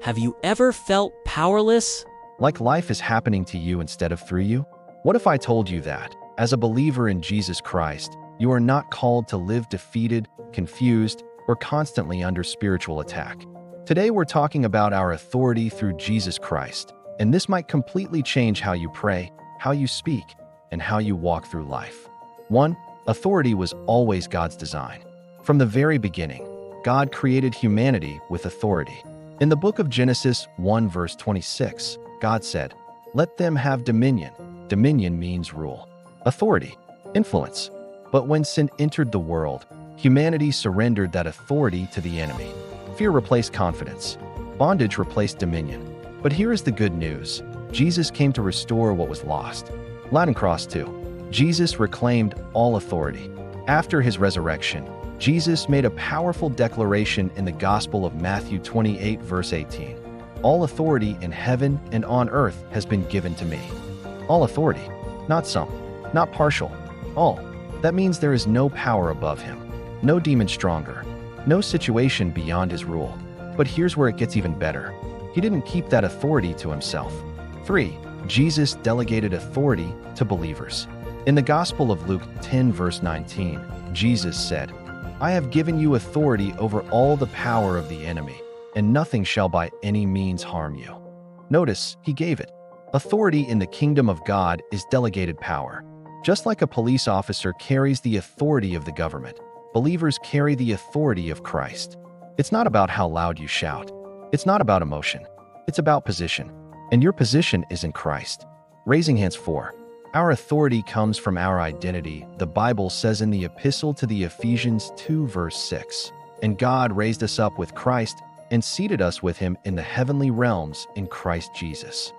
Have you ever felt powerless? Like life is happening to you instead of through you? What if I told you that, as a believer in Jesus Christ, you are not called to live defeated, confused, or constantly under spiritual attack? Today we're talking about our authority through Jesus Christ, and this might completely change how you pray, how you speak, and how you walk through life. 1. Authority was always God's design. From the very beginning, God created humanity with authority. In the book of Genesis 1 verse 26, God said, "Let them have dominion." Dominion means rule, authority, influence. But when sin entered the world, humanity surrendered that authority to the enemy. Fear replaced confidence. Bondage replaced dominion. But here is the good news. Jesus came to restore what was lost. Latin Cross 2. Jesus reclaimed all authority. After his resurrection, Jesus made a powerful declaration in the Gospel of Matthew 28 verse 18. All authority in heaven and on earth has been given to me. All authority, not some, not partial, all. That means there is no power above him, no demon stronger, no situation beyond his rule. But here's where it gets even better. He didn't keep that authority to himself. 3. Jesus delegated authority to believers. In the Gospel of Luke 10 verse 19, Jesus said, "I have given you authority over all the power of the enemy, and nothing shall by any means harm you." Notice, he gave it. Authority in the kingdom of God is delegated power. Just like a police officer carries the authority of the government, believers carry the authority of Christ. It's not about how loud you shout. It's not about emotion. It's about position. And your position is in Christ. Raising hands 4. Our authority comes from our identity. The Bible says in the Epistle to the Ephesians 2 verse 6, "And God raised us up with Christ and seated us with him in the heavenly realms in Christ Jesus."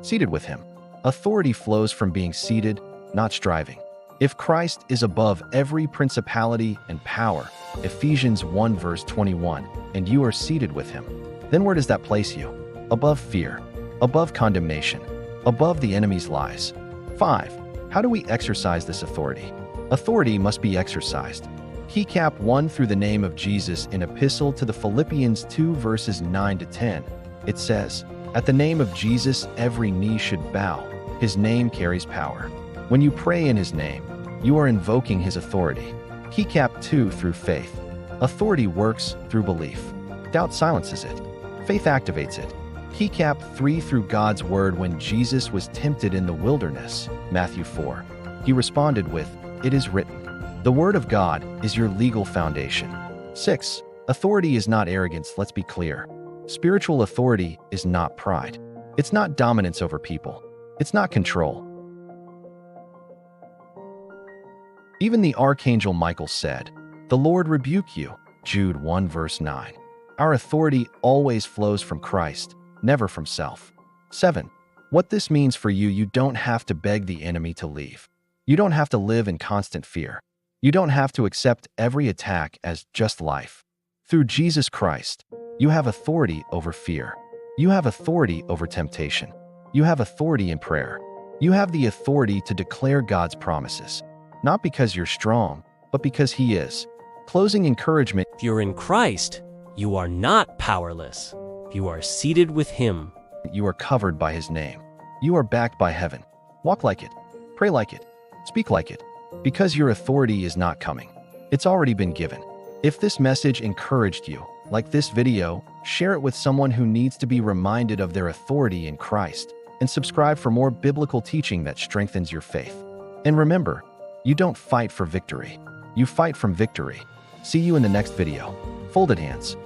Seated with him. Authority flows from being seated, not striving. If Christ is above every principality and power, Ephesians 1 verse 21, and you are seated with him, then where does that place you? Above fear, above condemnation, above the enemy's lies. 5. How do we exercise this authority? Authority must be exercised. Keycap 1 through the name of Jesus in Epistle to the Philippians 2 verses 9 to 10. It says, "At the name of Jesus every knee should bow. His name carries power." When you pray in his name, you are invoking his authority. Keycap 2 through faith. Authority works through belief. Doubt silences it. Faith activates it. Keycap 3 through God's word. When Jesus was tempted in the wilderness, Matthew 4, he responded with, "It is written." The word of God is your legal foundation. 6. Authority is not arrogance, let's be clear. Spiritual authority is not pride. It's not dominance over people. It's not control. Even the archangel Michael said, "The Lord rebuke you," Jude 1 verse 9. Our authority always flows from Christ, never from self. 7. What this means for you, you don't have to beg the enemy to leave. You don't have to live in constant fear. You don't have to accept every attack as just life. Through Jesus Christ, you have authority over fear. You have authority over temptation. You have authority in prayer. You have the authority to declare God's promises, not because you're strong, but because he is. Closing encouragement. If you're in Christ, you are not powerless. You are seated with him. You are covered by his name. You are backed by heaven. Walk like it. Pray like it. Speak like it. Because your authority is not coming. It's already been given. If this message encouraged you, like this video, share it with someone who needs to be reminded of their authority in Christ, and subscribe for more biblical teaching that strengthens your faith. And remember, you don't fight for victory. You fight from victory. See you in the next video. Folded hands.